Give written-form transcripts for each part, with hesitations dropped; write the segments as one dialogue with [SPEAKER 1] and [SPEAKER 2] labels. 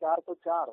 [SPEAKER 1] 404,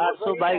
[SPEAKER 2] 822।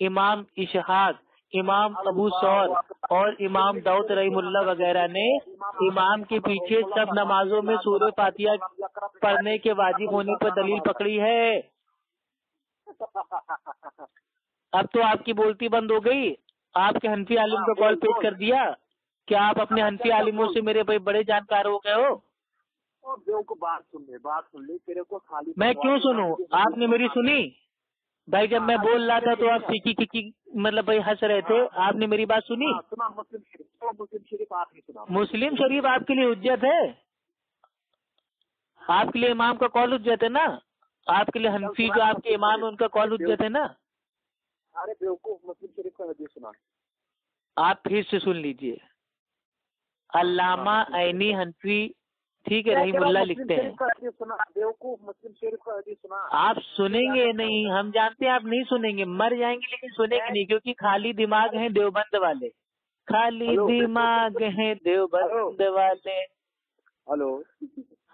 [SPEAKER 2] امام اشحاق، امام ابو ثور اور امام داؤد رحم اللہ وغیرہ نے امام کے پیچھے سب نمازوں میں سورہ فاتحہ پڑھنے کے واجب ہونے پر دلیل پکڑی ہے۔ اب تو آپ کی بولتی بند ہو گئی، آپ کے حنفی عالم کو کال پیش کر دیا، کیا آپ اپنے حنفی عالموں سے میرے بھائی بڑے جانکار ہو گئے ہو؟
[SPEAKER 1] بات سن لے تیرے کو خالی
[SPEAKER 2] میں کیوں سنوں؟ آپ نے میری سنی بھائی؟ جب میں بول رہا تھا تو آپ کی مطلب بھائی ہنس رہے تھے، آپ نے میری بات سنی؟
[SPEAKER 1] مسلم شریف آپ نے سنا؟
[SPEAKER 2] مسلم شریف آپ کے لیے حجت ہے؟ آپ کے لیے امام کا قول حجت ہے نا؟ آپ کے لیے حنفی جو آپ کے امام ہے ان کا قول حجت ہے نا؟
[SPEAKER 1] ارے بیوقوف، مسلم شریف کا حدیث سنا۔
[SPEAKER 2] آپ پھر سے سن لیجئے، علامہ عینی حنفی ٹھیک ہے رحیم اللہ لکھتے ہیں،
[SPEAKER 1] بیوقوف مسلم شریف کا حدیث سنا۔
[SPEAKER 2] آپ سنیں گے نہیں، ہم جانتے ہیں آپ نہیں سنیں گے، مر جائیں گے لیکن سنیں گے نہیں، کیونکہ خالی دماغ ہیں دیوبند والے، خالی دماغ ہیں دیوبند والے۔
[SPEAKER 1] ہلو،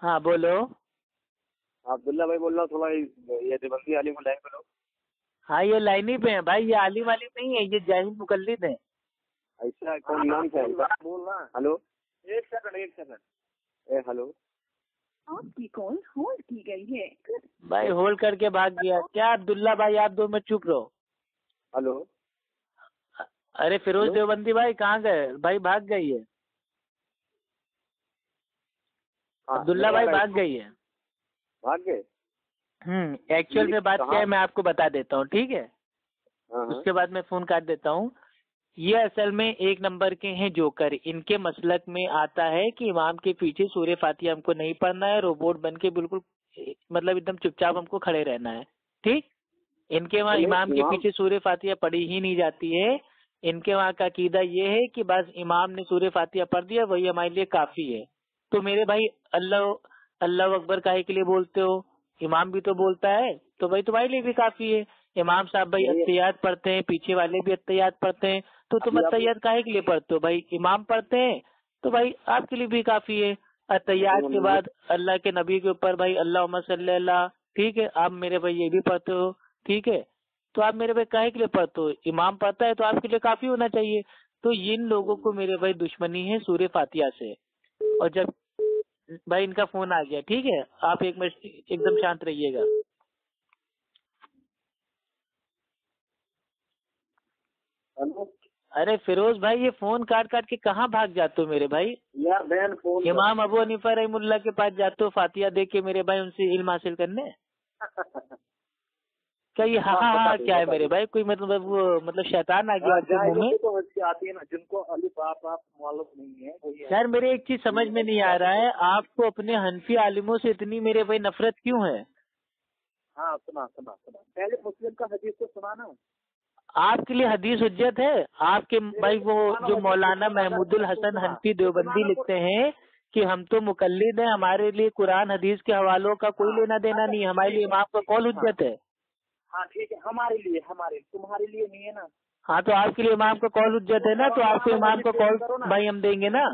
[SPEAKER 2] ہاں بولو۔
[SPEAKER 1] عبداللہ بھائی بول رہا ہوں، تھوڑا یہ دیوبندی عالم کو لائن کرو۔
[SPEAKER 2] ہاں یہ لائنی پہ ہیں بھائی، یہ عالم عالم نہیں ہے، یہ جاہل مقلد ہیں۔
[SPEAKER 1] ایسا کون نام سے بول رہا؟ ہلو، ایک سیکنڈ ہلو،
[SPEAKER 3] آپ کی کال ہولڈ کی گئی ہے۔
[SPEAKER 2] بھائی ہولڈ کر کے بھاگ گیا کیا؟ عبداللہ بھائی آپ دو میں چپ رہو۔
[SPEAKER 1] ہلو،
[SPEAKER 2] ارے فیروز دیوبندی بھائی کہاں گئے بھائی؟ بھاگ گئی ہے عبداللہ بھائی، بھاگ گئی ہے۔
[SPEAKER 1] بھاگ گئے؟
[SPEAKER 2] ایکچوئل میں بات کیا ہے میں آپ کو بتا دیتا ہوں، ٹھیک ہے؟ اس کے بعد میں فون کاٹ دیتا ہوں۔ یہ اصل میں ایک نمبر کے ہیں جوکر، ان کے مسلک میں آتا ہے کہ امام کے پیچھے سورہ فاتحہ ہم کو نہیں پڑھنا ہے، روبوٹ بن کے بالکل مطلب ایک دم چپ چاپ ہم کو کھڑے رہنا ہے، ٹھیک؟ ان کے وہاں امام کے پیچھے سورہ فاتحہ پڑھی ہی نہیں جاتی ہے۔ ان کے وہاں کا عقیدہ یہ ہے کہ بس امام نے سورہ فاتحہ پڑھ دیا وہی ہمارے لیے کافی ہے۔ تو میرے بھائی اللہ اکبر کاہے کے لیے بولتے ہو؟ امام بھی تو بولتا ہے تو بھائی تمہارے لیے بھی کافی ہے۔ امام صاحب بھائی اتحیات پڑھتے ہیں، پیچھے والے بھی اتحیات پڑھتے ہیں، تو تم اتحیات کاہے کے لیے پڑھتے ہو؟ بھائی امام پڑھتے ہیں تو بھائی آپ کے لیے بھی کافی ہے۔ اتحیات کے بعد اللہ کے نبی کے اوپر بھائی اللہم صلی اللہ، ٹھیک ہے؟ آپ میرے بھائی یہ بھی پڑھتے ہو، ٹھیک ہے؟ تو آپ میرے بھائی کاہے کے لیے پڑھتے ہو؟ امام پڑھتا ہے تو آپ کے لیے کافی ہونا چاہیے۔ تو ان لوگوں کو میرے بھائی دشمنی ہے سورہ فاتحہ سے۔ اور جب بھائی ان کا فون آ گیا، ٹھیک ہے؟ آپ ایک منٹ ایک دم شانت رہیے گا۔ ارے فیروز بھائی یہ فون کاٹ کاٹ کے کہاں بھاگ جاتے ہو میرے بھائی؟
[SPEAKER 1] یار بہن فون
[SPEAKER 2] امام ابو حنیفہ رحم اللہ کے پاس جاتے ہو فاتحہ دیکھ کے میرے بھائی ان سے علم حاصل کرنے؟ کیا یہ ہاں کیا ہے میرے بھائی؟ کوئی مطلب وہ مطلب شیطان آ گیا آپ کے منہ میں؟
[SPEAKER 1] آتی ہے نا جن کو الف آپ معلوم نہیں ہے۔
[SPEAKER 2] سر میرے ایک چیز سمجھ میں نہیں آ رہا ہے، آپ کو اپنے حنفی عالموں سے اتنی میرے بھائی نفرت کیوں ہے؟
[SPEAKER 1] ہاں سنا پہلے مسلم کا حدیث تو سنا نا۔
[SPEAKER 2] آپ کے لیے حدیث حجت ہے؟ آپ کے بھائی وہ جو مولانا محمود الحسن حنفی دیوبندی لکھتے ہیں کہ ہم تو مقلد ہیں، ہمارے لیے قرآن حدیث کے حوالوں کا کوئی لینا دینا نہیں، ہمارے لیے امام کا قول حجت ہے۔
[SPEAKER 1] ہاں ٹھیک ہے، ہمارے لیے تمہارے لیے نہیں ہے نا۔
[SPEAKER 2] ہاں تو آپ کے لیے امام کا قول حجت ہے نا، تو آپ کو امام کا قول بھائی ہم دیں گے نا۔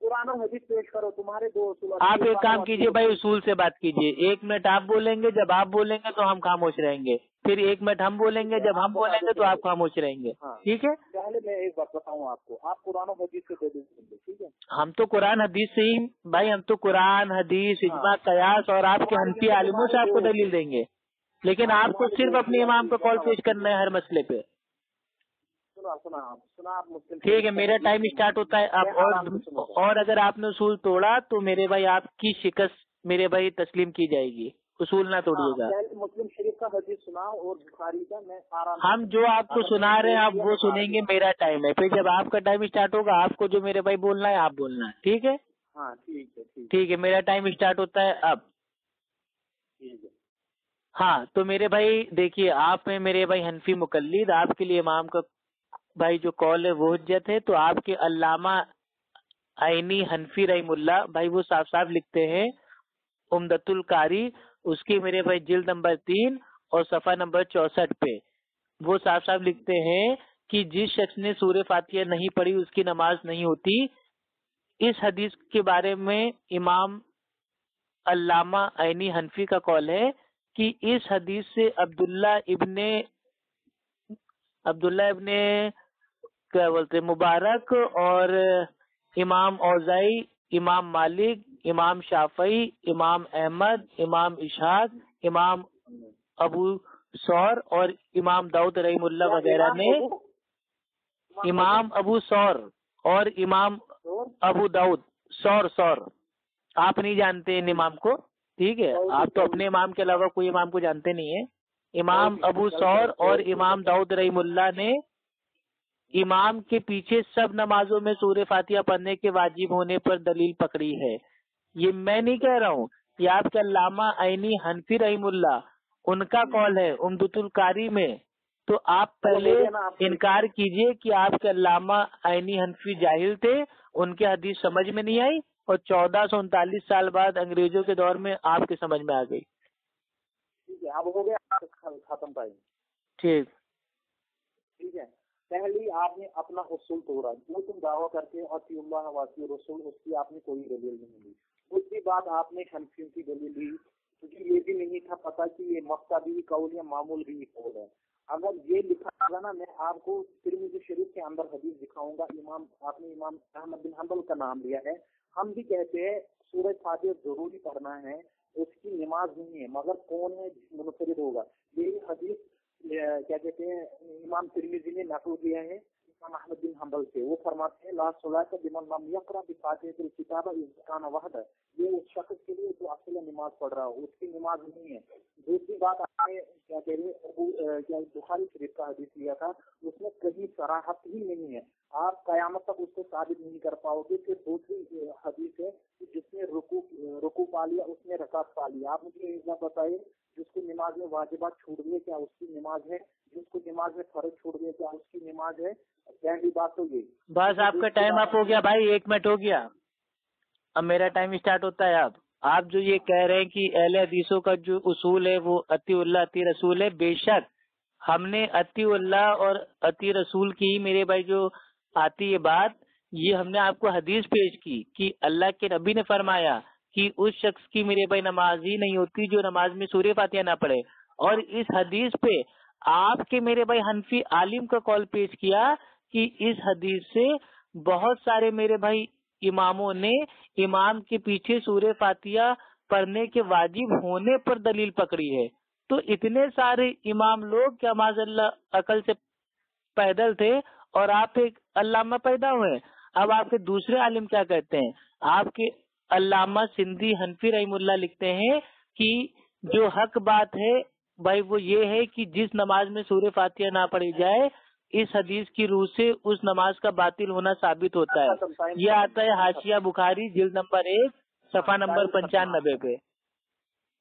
[SPEAKER 1] قرآن و حدیث پیش کرو، تمہارے دو اصول۔
[SPEAKER 2] آپ ایک کام کیجئے بھائی، اصول سے بات کیجئے، 1 منٹ آپ بولیں گے، جب آپ بولیں گے تو ہم خاموش رہیں گے، پھر 1 منٹ ہم بولیں گے، جب ہم بولیں گے تو آپ خاموش رہیں گے، ٹھیک ہے؟
[SPEAKER 1] پہلے میں ایک بات بتاؤں آپ کو، آپ قرآن و حدیث سے دلیل دیں گے، ٹھیک ہے؟
[SPEAKER 2] ہم تو قرآن حدیث سے ہی بھائی، ہم تو قرآن حدیث اجماع قیاس اور آپ کے حنفی عالموں سے آپ کو دلیل دیں گے، لیکن آپ کو صرف اپنے امام کا قول پیش کرنا ہے ہر مسئلے پہ۔
[SPEAKER 1] سنا آپ مسلم،
[SPEAKER 2] ٹھیک ہے میرا ٹائم اسٹارٹ ہوتا ہے اب، اور اگر آپ نے اصول توڑا تو میرے بھائی آپ کی شکست میرے بھائی تسلیم کی جائے گی، اصول نہ توڑیے گا۔
[SPEAKER 1] مسلم شریف کا حدیث سنا اور بخاری کا، میں آرام
[SPEAKER 2] ہم جو آپ کو سنا رہے ہیں آپ وہ سنیں گے، میرا ٹائم ہے، پھر جب آپ کا ٹائم اسٹارٹ ہوگا آپ کو جو میرے بھائی بولنا ہے آپ بولنا ہے، ٹھیک ہے؟
[SPEAKER 1] ہاں ٹھیک ہے
[SPEAKER 2] ٹھیک ہے میرا ٹائم اسٹارٹ ہوتا ہے اب۔
[SPEAKER 1] ٹھیک ہے
[SPEAKER 2] ہاں تو میرے بھائی دیکھیے، آپ میں میرے بھائی حنفی مقلد، آپ کے لیے امام کا بھائی جو قول ہے وہ حجت ہے، تو آپ کے علامہ عینی حنفی رحم اللہ بھائی وہ صاف صاف لکھتے ہیں عمدۃ القاری، اس کی میرے بھائی جلد نمبر 3 اور صفحہ نمبر 64 پہ وہ صاف صاف لکھتے ہیں کہ جس شخص نے سورہ فاتحہ نہیں پڑھی اس کی نماز نہیں ہوتی۔ اس حدیث کے بارے میں امام علامہ عینی حنفی کا قول ہے کہ اس حدیث سے عبداللہ ابن عبداللہ ابن کیا بولتے مبارک اور امام اوزائی، امام مالک، امام شافعی، امام احمد، امام اسحاق، امام ابو ثور اور امام داؤد رحم اللہ وغیرہ نے، امام ابو ثور اور امام ابو داؤد، ثور آپ نہیں جانتے ان امام کو، ٹھیک ہے، آپ تو اپنے امام کے علاوہ کوئی امام کو جانتے نہیں ہیں. امام ابو ثور اور امام داؤد رحم اللہ نے امام کے پیچھے سب نمازوں میں سورہ فاتحہ پڑھنے کے واجب ہونے پر دلیل پکڑی ہے. یہ میں نہیں کہہ رہا ہوں، یہ آپ کے علامہ عینی حنفی رحم اللہ ان کا قول ہے عمدۃ القاری میں. تو آپ پہلے انکار کیجئے کہ آپ کے علامہ عینی حنفی جاہل تھے، ان کے حدیث سمجھ میں نہیں آئی، اور 1439 سال بعد انگریزوں کے دور میں آپ کے سمجھ میں آ گئی.
[SPEAKER 1] ٹھیک ہے، اب ہو گیا ختم ٹائم. ٹھیک ہے، پہلی آپ نے اپنا اصول توڑا، جو تم دعویٰ کرتے ہیں اطیع اللہ و اطیع رسول، اس کی آپ نے کوئی دلیل نہیں لی. دوسری بات آپ نے حنفیوں کی دلیل لی، کیونکہ یہ بھی نہیں تھا پتا کہ یہ مقتضی قول یا معمول بھی قول ہے. اگر یہ لکھا ہوگا نا، میں آپ کو ترمذی شریف کے اندر حدیث دکھاؤں گا. آپ نے امام احمد بن حنبل کا نام لیا ہے. ہم بھی کہتے ہیں سورہ فاتحہ ضروری پڑھنا ہے، اس کی نماز نہیں ہے، مگر کون ہے منفرد ہوگا. یہی حدیث کیا کہتے ہیں امام ترمذی نے نقل کیا ہے امام احمد بن حنبل سے. وہ فرماتے ہیں لا صلاۃ لمن لم یقرأ بفاتحۃ الکتاب اذا کان وحدہ. یہ اس شخص کے لیے جو اصل نماز پڑھ رہا ہو، اس کی نماز نہیں ہے. دوسری بات آپ نے کیا کہتے ہیں بخاری شریف کا حدیث لیا تھا، اس میں کہیں صراحت ہی نہیں ہے، آپ قیامت تک اس کو ثابت نہیں کر پاؤ گے. پھر دوسری حدیث ہے کہ جس نے رکوع پا لیا اس نے رکعت پا لیا. آپ مجھے ایک بات بتائیے، جس کو نماز میں واجبات چھوٹ گئے کیا اس کی نماز ہے؟ جس کو نماز میں فرض چھوٹ گئے کیا اس کی نماز ہے؟ پہلی بات تو یہ.
[SPEAKER 2] بس آپ کا ٹائم اپ ہو گیا بھائی، 1 منٹ ہو گیا، اب میرا ٹائم اسٹارٹ ہوتا ہے. آپ جو یہ کہہ رہے ہیں کہ اہل حدیثوں کا جو اصول ہے وہ اطیع اللہ اطیع رسول ہے، بے شک ہم نے اطیع اللہ اور اطیع رسول کی میرے بھائی جو آتی ہے بات، یہ ہم نے آپ کو حدیث پیش کی کہ اللہ کے نبی نے فرمایا کہ اس شخص کی میرے بھائی نماز ہی نہیں ہوتی جو نماز میں سورہ فاتحہ نہ پڑھے. اور اس حدیث پہ آپ کے میرے بھائی حنفی عالم کا قول پیش کیا کہ اس حدیث سے بہت سارے میرے بھائی اماموں نے امام کے پیچھے سورہ فاتحہ پڑھنے کے واجب ہونے پر دلیل پکڑی ہے. تو اتنے سارے امام لوگ کیا معاذ اللہ عقل سے پیدل تھے اور آپ ایک علامہ پیدا ہوئے. اب آپ کے دوسرے عالم کیا کہتے ہیں؟ آپ کے علامہ سندھی حنفی رحم اللہ لکھتے ہیں کہ جو حق بات ہے بھائی وہ یہ ہے کہ جس نماز میں سورہ فاتحہ نہ پڑھی جائے اس حدیث کی روح سے اس نماز کا باطل ہونا ثابت ہوتا ہے. یہ آتا ہے حاشیہ بخاری جلد نمبر 1 صفحہ نمبر 95 پہ.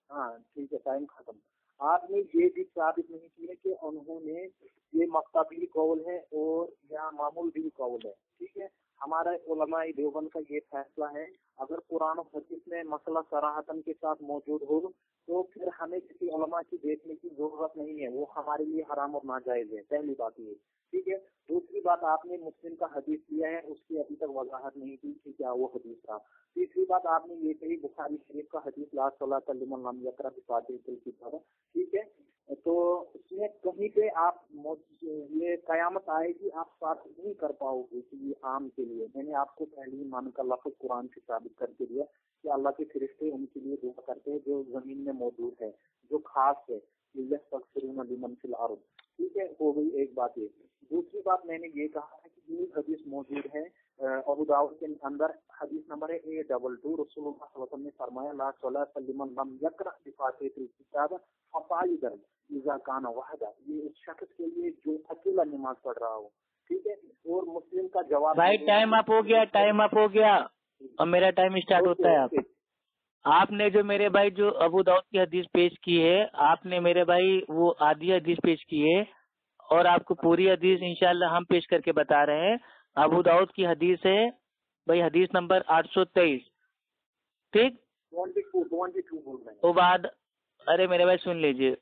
[SPEAKER 1] ہاں ٹھیک ہے، ٹائم ختم. آپ نے یہ بھی ثابت نہیں کیا کہ انہوں نے یہ مقتضی قول ہے اور یا معمول بھی قول ہے. ٹھیک ہے، ہمارا علماء دیوبند کا یہ فیصلہ ہے، اگر قرآن و حدیث میں مسئلہ صراحتاً کے ساتھ موجود ہو تو پھر ہمیں کسی علماء کی دیکھنے کی ضرورت نہیں ہے، وہ ہمارے لیے حرام اور ناجائز ہے. پہلی بات یہ. ٹھیک ہے، دوسری بات آپ نے مسلم کا حدیث لیا ہے، اس کی ابھی تک وضاحت نہیں کی کہ کیا وہ حدیث تھا. تیسری بات آپ نے یہ کہی بخاری شریف کا حدیث لا صلاۃ لمن لم یقرأ بفاتحۃ الکتاب. ٹھیک ہے، تو اس میں کہیں پہ آپ یہ قیامت آئے گی آپ ثابت نہیں کر پاؤ گے کہ یہ عام کے لیے. میں نے آپ کو پہلے ہی مان کا لفظ قرآن سے ثابت کر کے دیا کہ اللہ کے فرشتے ان کے لیے دعا کرتے ہیں جو زمین میں موجود ہے، جو خاص ہے. لمن فی الارض. ٹھیک ہے، ہو گئی ایک بات یہ. دوسری بات میں نے یہ کہا ہے کہ یہ حدیث موجود ہے ابو داؤد کے اندر، حدیث نمبر ہے 822. رسول اللہ صلی اللہ علیہ وسلم نے فرمایا لا صلاۃ لمن لم یقرأ بفاتحۃ الکتاب فقائدا اذا کان وحدہ. یہ اس شخص کے لیے جو اکیلا نماز پڑھ رہا ہو. ٹھیک ہے، اور مسلم کا جواب
[SPEAKER 2] بھائی ٹائم اپ ہو گیا، ٹائم اپ ہو گیا، اور میرا ٹائم اسٹارٹ ہوتا ہے. آپ نے جو میرے بھائی جو ابو داؤد کی حدیث پیش کی ہے، آپ نے میرے بھائی وہ آدھی حدیث پیش کی ہے اور آپ کو پوری حدیث انشاءاللہ ہم پیش کر کے بتا رہے ہیں. ابو داؤد کی حدیث ہے بھائی حدیث نمبر 823. ٹھیک، ارے میرے بھائی سن لیجئے.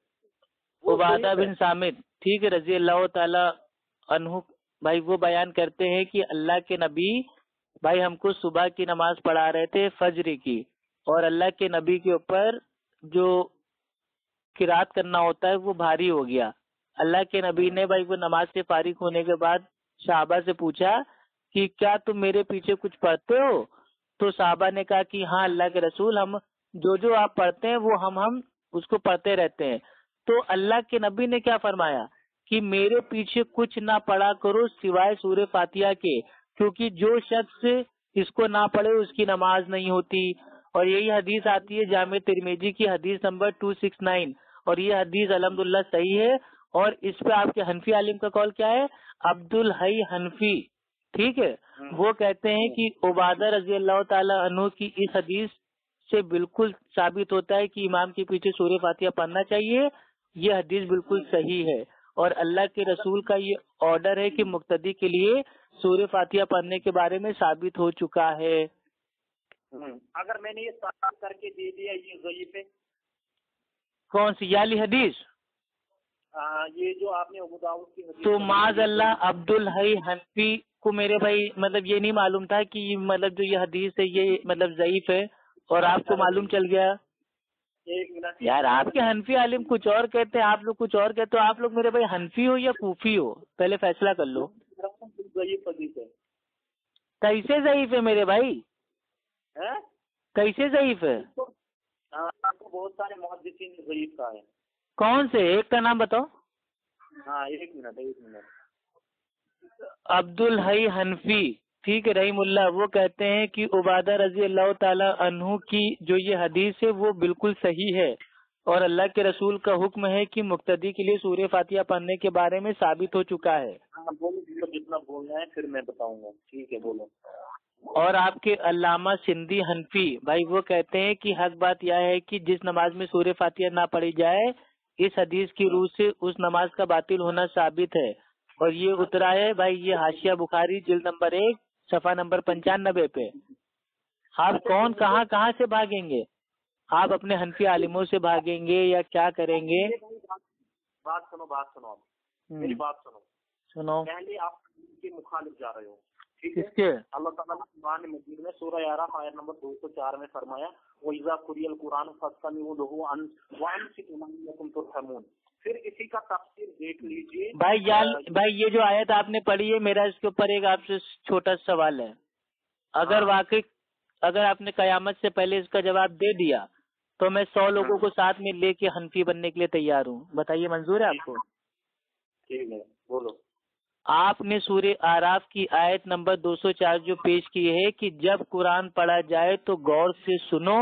[SPEAKER 2] عبادہ بن صامت ٹھیک ہے رضی اللہ تعالی عنہ بھائی وہ بیان کرتے ہیں کہ اللہ کے نبی بھائی ہم کو صبح کی نماز پڑھا رہے تھے فجر کی، اور اللہ کے نبی کے اوپر جو قرات کرنا ہوتا ہے وہ بھاری ہو گیا. اللہ کے نبی نے بھائی وہ نماز سے فارغ ہونے کے بعد صحابہ سے پوچھا کہ کیا تم میرے پیچھے کچھ پڑھتے ہو؟ تو صحابہ نے کہا کہ ہاں اللہ کے رسول، ہم جو آپ پڑھتے ہیں وہ ہم اس کو پڑھتے رہتے ہیں۔ تو اللہ کے نبی نے کیا فرمایا کہ میرے پیچھے کچھ نہ پڑھا کرو سوائے سورہ فاتحہ کے، کیونکہ جو شخص اس کو نہ پڑھے اس کی نماز نہیں ہوتی۔ اور یہی حدیث آتی ہے جامع ترمذی کی حدیث نمبر 269، اور یہ حدیث الحمدللہ صحیح ہے۔ اور اس پہ آپ کے حنفی عالم کا قول کیا ہے؟ عبد الحی حنفی، ٹھیک ہے، وہ کہتے ہیں کہ عبادہ رضی اللہ تعالی عنہ کی اس حدیث سے بالکل ثابت ہوتا ہے کہ امام کے پیچھے سورہ فاتحہ پڑھنا چاہیے۔ یہ حدیث بالکل صحیح ہے، اور اللہ کے رسول کا یہ آرڈر ہے کہ مقتدی کے لیے سورہ فاتحہ پڑھنے کے بارے میں ثابت ہو چکا ہے۔
[SPEAKER 1] اگر میں نے یہ ثابت کر کے دے دیا یہ ضعیف ہے،
[SPEAKER 2] کون سی والی حدیث؟
[SPEAKER 1] یہ جو آپ نے ابو داؤد کی حدیث،
[SPEAKER 2] تو معاذ اللہ عبد الحی حنفی کو میرے بھائی مطلب یہ نہیں معلوم تھا کہ مطلب جو یہ حدیث ہے یہ مطلب ضعیف ہے، اور آپ کو معلوم چل گیا؟
[SPEAKER 1] ایک منٹ
[SPEAKER 2] یار آپ کے حنفی عالم کچھ اور کہتے ہیں، آپ لوگ کچھ اور کہتے ہو۔ آپ لوگ میرے بھائی حنفی ہو یا کوفی ہو؟ پہلے فیصلہ کر لو۔
[SPEAKER 1] ضعیف حدیث ہے۔
[SPEAKER 2] کیسے ضعیف ہے میرے بھائی؟ کیسے ضعیف ہے؟
[SPEAKER 1] آپ کو بہت سارے محدثین نے ضعیف کہا ہے۔
[SPEAKER 2] کون سے ایک کا نام بتاؤ؟
[SPEAKER 1] ہاں ایک منٹ۔
[SPEAKER 2] عبد الحی حنفی، ٹھیک ہے، رحیم اللہ، وہ کہتے ہیں کہ عبادہ رضی اللہ تعالی عنہ کی جو یہ حدیث ہے وہ بالکل صحیح ہے، اور اللہ کے رسول کا حکم ہے کہ مقتدی کے لیے سورہ فاتحہ پڑھنے کے بارے میں ثابت ہو چکا ہے۔
[SPEAKER 1] ہاں بولو، جتنا بولنا ہے پھر میں بتاؤں گا، ٹھیک ہے بولو۔
[SPEAKER 2] اور آپ کے علامہ سندھی حنفی بھائی وہ کہتے ہیں کہ حق بات یہ ہے کہ جس نماز میں سورہ فاتحہ نہ پڑھی جائے اس حدیث کی روح سے اس نماز کا باطل ہونا ثابت ہے، اور یہ اترا ہے بھائی یہ حاشیہ بخاری جلد نمبر 1 صفحہ نمبر 95 پہ۔ آپ کون کہاں سے بھاگیں گے؟ آپ اپنے حنفی عالموں سے بھاگیں گے یا کیا کریں گے؟
[SPEAKER 1] بات سنو آپ میری بات سنو۔ پہلے آپ کے مخالف جا رہے ہو، ٹھیک ہے؟
[SPEAKER 2] کس کے؟
[SPEAKER 1] اللہ تعالیٰ نے قرآن مجید میں سورہ اعراف آیت نمبر 204 میں فرمایا وَإِذَا قُرِئَ الْقُرْآنُ فَاسْتَمِعُوا لَهُ وَأَنصِتُوا لَعَلَّكُمْ تُرْحَمُونَ۔ پھر اسی کا تفسیر دیکھ لیجیے۔
[SPEAKER 2] بھائی یہ جو آیت آپ نے پڑھی ہے، میرا اس کے اوپر ایک آپ سے چھوٹا سوال ہے۔ اگر آپ نے قیامت سے پہلے اس کا جواب دے دیا تو میں 100 لوگوں کو ساتھ میں لے کے حنفی بننے کے لیے تیار ہوں، بتائیے منظور ہے آپ کو؟
[SPEAKER 1] ٹھیک ہے بولو۔
[SPEAKER 2] آپ نے سورہ اعراف کی آیت نمبر 204 جو پیش کی ہے کہ جب قرآن پڑھا جائے تو غور سے سنو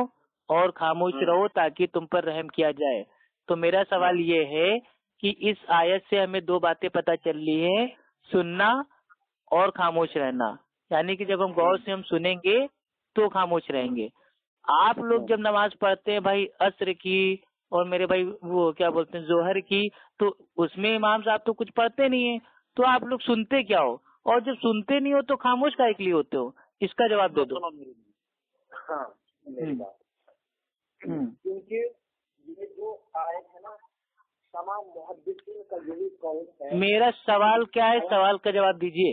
[SPEAKER 2] اور خاموش رہو تاکہ تم پر رحم کیا جائے، تو میرا سوال یہ ہے کہ اس آیت سے ہمیں 2 باتیں پتہ چل رہی ہیں، سننا اور خاموش رہنا، یعنی کہ جب ہم غور سے ہم سنیں گے تو خاموش رہیں گے۔ آپ لوگ جب نماز پڑھتے ہیں بھائی عصر کی اور میرے بھائی وہ کیا بولتے ہیں ظہر کی، تو اس میں امام صاحب تو کچھ پڑھتے نہیں ہیں، تو آپ لوگ سنتے کیا ہو؟ اور جب سنتے نہیں ہو تو خاموش کاہے کے لیے ہوتے ہو؟ اس کا جواب دے دو۔
[SPEAKER 1] ہاں میری بات، کیونکہ یہ جو آیت ہے نا تمام محدثین کا یہی قول ہے۔
[SPEAKER 2] میرا سوال کیا ہے؟ سوال کا جواب دیجیے۔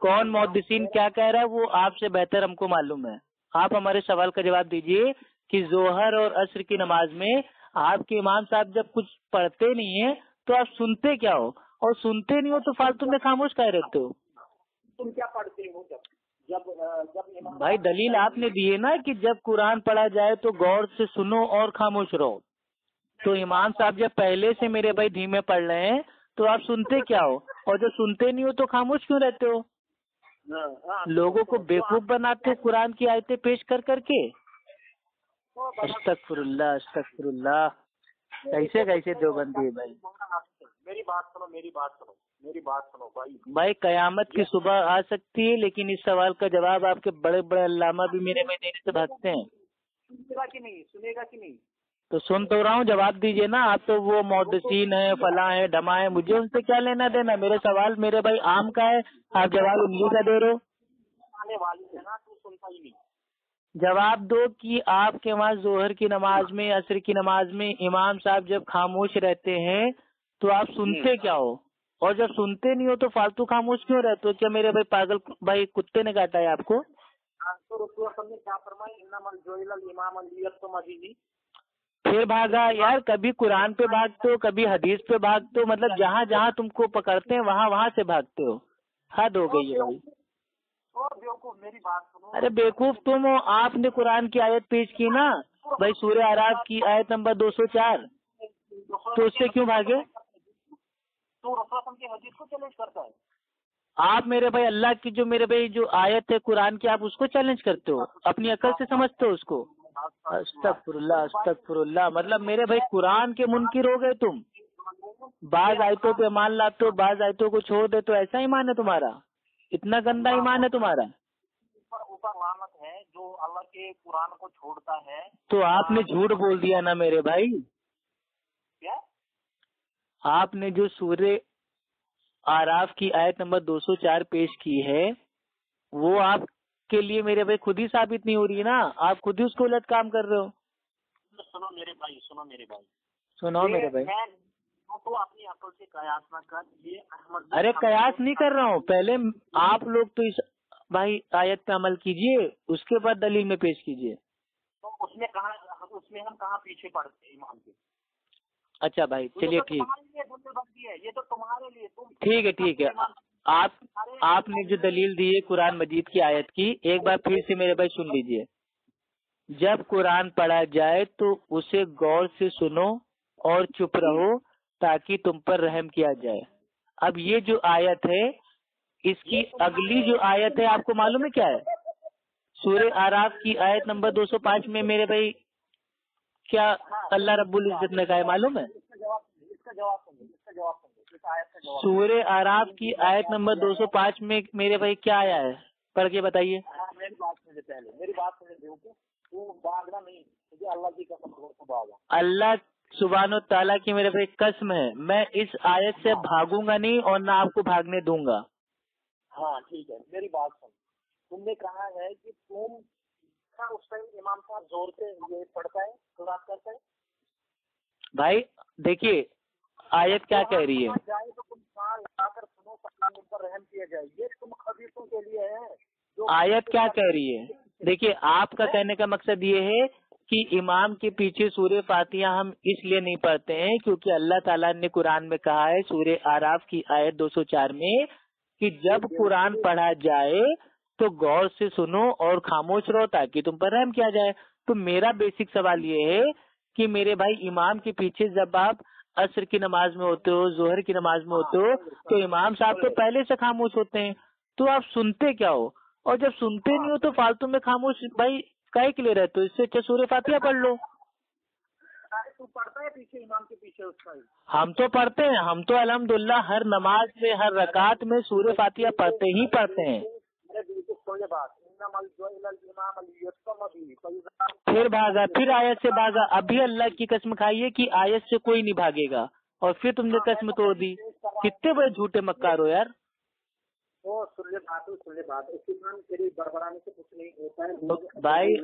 [SPEAKER 2] کون محدثین کیا کہہ رہا ہے وہ آپ سے بہتر ہم کو معلوم ہے، آپ ہمارے سوال کا جواب دیجیے کہ ظہر اور عصر کی نماز میں آپ کے امام صاحب جب کچھ پڑھتے نہیں ہیں تو آپ سنتے کیا ہو؟ اور سنتے نہیں ہو تو فالتو میں خاموش کہہ رہتے ہو؟
[SPEAKER 1] تم کیا پڑھتے ہو جب
[SPEAKER 2] بھائی دلیل آپ نے دی ہے نا کہ جب قرآن پڑھا جائے تو غور سے سنو اور خاموش رہو، تو امام صاحب جب پہلے سے میرے بھائی دھیمے پڑھ رہے ہیں تو آپ سنتے کیا ہو؟ اور جب سنتے نہیں ہو تو خاموش کیوں رہتے ہو؟ لوگوں کو بیوقوف بناتے ہو قرآن کی آیتیں پیش کر کے۔ استغفر اللہ، کیسے دیوبندی ہے بھائی؟
[SPEAKER 1] میری بات سنو
[SPEAKER 2] بھائی قیامت کی صبح آ سکتی ہے لیکن اس سوال کا جواب آپ کے بڑے بڑے علامہ بھی میرے میں دینے سے بھاگتے ہیں۔
[SPEAKER 1] سنے گا کہ نہیں؟
[SPEAKER 2] تو سن تو رہا ہوں، جواب دیجیے نا۔ آپ تو وہ محدثین ہیں، فلاں ہیں، ڈھما ہیں، مجھے ان سے کیا لینا دینا؟ میرے سوال میرے بھائی عام کا ہے، آپ جواب انگلی کا دے رہے ہو۔
[SPEAKER 1] آنے والی ہے نا، تو سنتا ہی نہیں۔
[SPEAKER 2] جواب دو کہ آپ کے وہاں ظہر کی نماز میں عصر کی نماز میں امام صاحب جب خاموش رہتے ہیں تو آپ سنتے کیا ہو؟ اور جب سنتے نہیں ہو تو فالتو خاموش کیوں رہتے ہو؟ کیا میرے بھائی پاگل بھائی کتے نے کاٹا ہے آپ کو؟
[SPEAKER 1] تو رسول اللہ نے کیا فرمایا؟ انما جعل الامام لیؤتم به،
[SPEAKER 2] پھر بھاگا یار، کبھی قرآن پہ بھاگتے ہو کبھی حدیث پہ بھاگتے ہو، مطلب جہاں جہاں تم کو پکڑتے ہیں وہاں وہاں سے بھاگتے ہو، حد ہو گئی ہے بھائی۔
[SPEAKER 1] بیوقوف میری بات سنو،
[SPEAKER 2] ارے بیوقوف تم ہو، آپ نے قرآن کی آیت پیش کی نا بھائی، سورہ اعراف کی آیت نمبر 204، تو اس سے کیوں بھاگے؟
[SPEAKER 1] تو رسول کی حدیث کو چیلنج کرتا ہے۔
[SPEAKER 2] آپ میرے بھائی اللہ کی جو میرے بھائی جو آیت ہے قرآن کی، آپ اس کو چیلنج کرتے ہو، اپنی عقل سے سمجھتے ہو اس کو؟ استغفر اللہ استغفر اللہ، مطلب میرے بھائی قرآن کے منکر ہو گئے تم، بعض آیتوں پہ ایمان لاتے ہو بعض آیتوں کو چھوڑ دیتے ہو، ایسا ایمان ہے تمہارا؟ اتنا گندا ایمان ہے تمہارا؟
[SPEAKER 1] اوپر لعنت ہے جو اللہ کے قرآن کو چھوڑتا ہے۔
[SPEAKER 2] تو آپ نے جھوٹ بول دیا نا میرے بھائی،
[SPEAKER 1] کیا
[SPEAKER 2] آپ نے جو سورہ اعراف کی آیت نمبر 204 پیش کی ہے وہ آپ کے لیے میرے بھائی خود ہی ثابت نہیں ہو رہی ہے نا، آپ خود ہی اس کو الٹ کام کر رہے ہو۔
[SPEAKER 1] سنو میرے بھائی، سنو میرے بھائی،
[SPEAKER 2] سناؤ میرے بھائی۔
[SPEAKER 1] تو اپنی عقل سے قیاس نہ کر، یہ احمد
[SPEAKER 2] ارے قیاس نہیں کر رہا ہوں، پہلے آپ لوگ تو اس بھائی آیت پہ عمل کیجئے، اس کے بعد دلیل میں پیش کیجئے۔
[SPEAKER 1] تو اس میں ہم کہاں پیچھے پڑتے امام کے؟
[SPEAKER 2] اچھا بھائی چلیے ٹھیک،
[SPEAKER 1] یہ تو تمہارے لیے
[SPEAKER 2] ٹھیک ہے ٹھیک ہے، آپ نے جو دلیل دی ہے قرآن مجید کی آیت کی، ایک بار پھر سے میرے بھائی سن لیجئے۔ جب قرآن پڑھا جائے تو اسے غور سے سنو اور چپ رہو تاکہ تم پر رحم کیا جائے۔ اب یہ جو آیت ہے اس کی اگلی جو آیت ہے آپ کو معلوم ہے کیا ہے؟ سورہ اعراف کی آیت نمبر 205 میں میرے بھائی کیا اللہ رب العزت نے کہا ہے معلوم ہے؟ سورہ اعراف کی آیت نمبر 205 میں میرے بھائی کیا آیا ہے، پڑھ کے بتائیے۔
[SPEAKER 1] میری بات سنیں، تو بھاگنا نہیں، مجھے اللہ کی قسم
[SPEAKER 2] اللہ سبحانہ و تعالیٰ کی میرے بھائی قسم ہے، میں اس آیت سے بھاگوں گا نہیں اور نہ آپ کو بھاگنے دوں گا۔
[SPEAKER 1] ہاں ٹھیک ہے، میری بات سن، تم نے کہا ہے کہ تم اس ٹائم امام صاحب زور سے یہ پڑھتا ہے قرآن کرتا ہے۔
[SPEAKER 2] بھائی دیکھیے آیت کیا کہہ رہی ہے،
[SPEAKER 1] جائے تو تم کہاں لگا کر سنو تم پر رحم کیا جائے، یہ تم خبیثوں کے لیے ہے۔
[SPEAKER 2] آیت کیا کہہ رہی ہے؟ دیکھیے آپ کا کہنے کا مقصد یہ ہے کہ امام کے پیچھے سورہ فاتحہ ہم اس لیے نہیں پڑھتے ہیں کیونکہ اللہ تعالیٰ نے قرآن میں کہا ہے سورہ اعراف کی آیت 204 میں کہ جب قرآن پڑھا جائے تو غور سے سنو اور خاموش رہو تاکہ تم پر رحم کیا جائے۔ تو میرا بیسک سوال یہ ہے کہ میرے بھائی امام کے پیچھے جب آپ عصر کی نماز میں ہوتے ہو ظہر کی نماز میں ہوتے ہو تو امام صاحب تو پہلے سے خاموش ہوتے ہیں، تو آپ سنتے کیا ہو؟ اور جب سنتے نہیں ہو تو فالتو میں خاموش بھائی کاہے کے لیے رہتے ہو؟ اس سے اچھا سورہ فاتحہ پڑھ لو۔
[SPEAKER 1] تو پڑھتا ہے پیچھے امام کے پیچھے اس کا؟
[SPEAKER 2] ہم تو پڑھتے ہیں، ہم تو الحمدللہ ہر نماز میں ہر رکعت میں سورہ فاتحہ پڑھتے ہی پڑھتے ہیں۔ پھر بھاگا، پھر آیت سے بھاگا، ابھی اللہ کی قسم کھائیے کہ آیت سے کوئی نہیں بھاگے گا، اور پھر تم نے قسم توڑ دی۔ کتنے بڑے جھوٹے مکار ہو یار۔ بھائی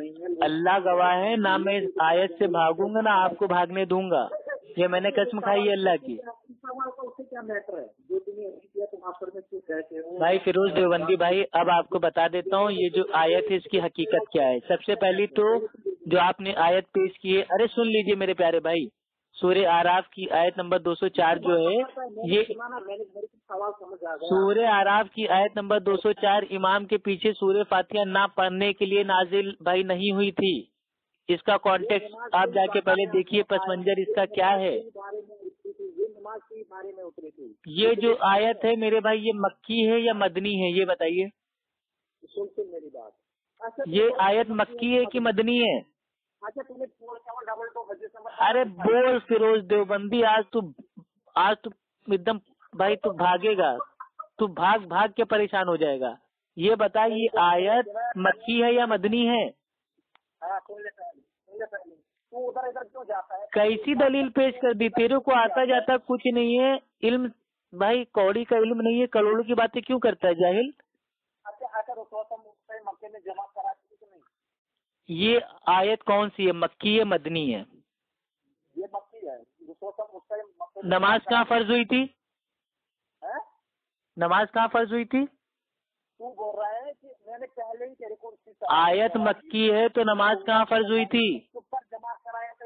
[SPEAKER 2] اللہ گواہ ہے، نہ میں آیت سے بھاگوں گا نہ آپ کو بھاگنے دوں گا، یہ میں نے قسم کھائی ہے اللہ کی۔ بھائی فیروز دیوبندی بھائی اب آپ کو بتا دیتا ہوں یہ جو آیت ہے اس کی حقیقت کیا ہے۔ سب سے پہلی تو جو آپ نے آیت پیش کی ہے، ارے سن لیجئے میرے پیارے بھائی، سورہ اعراف کی آیت نمبر 204 جو ہے یہ سورہ اعراف کی آیت نمبر 204 امام کے پیچھے سورہ فاتحہ نہ پڑھنے کے لیے نازل بھائی نہیں ہوئی تھی۔ اس کا کانٹیکسٹ آپ جا کے پہلے دیکھیے، پس منظر اس کا کیا ہے۔ یہ جو آیت ہے میرے بھائی یہ مکی ہے یا مدنی ہے یہ بتائیے؟ یہ آیت مکی ہے کہ مدنی ہے؟ ارے بول فیروز دیوبندی، آج تو ایک دم بھائی تو بھاگے گا، تو بھاگ کے پریشان ہو جائے گا۔ یہ بتا یہ آیت مکی ہے یا مدنی ہے؟ کیسی دلیل پیش کر دی؟ تیرے کو آتا جاتا کچھ نہیں ہے، علم بھائی کوڑی کا علم نہیں ہے، کروڑوں کی باتیں کیوں کرتا ہے جاہل؟ یہ آیت کون سی ہے، مکی ہے مدنی ہے؟
[SPEAKER 1] یہ مکی ہے۔
[SPEAKER 2] نماز کہاں فرض ہوئی تھی؟ نماز کہاں فرض ہوئی تھی؟
[SPEAKER 1] تو بول رہا ہے کہ میں نے پہلے ہی تیرے کو
[SPEAKER 2] آیت مکی ہے تو نماز کہاں فرض ہوئی تھی؟
[SPEAKER 1] جمع کرایا تھا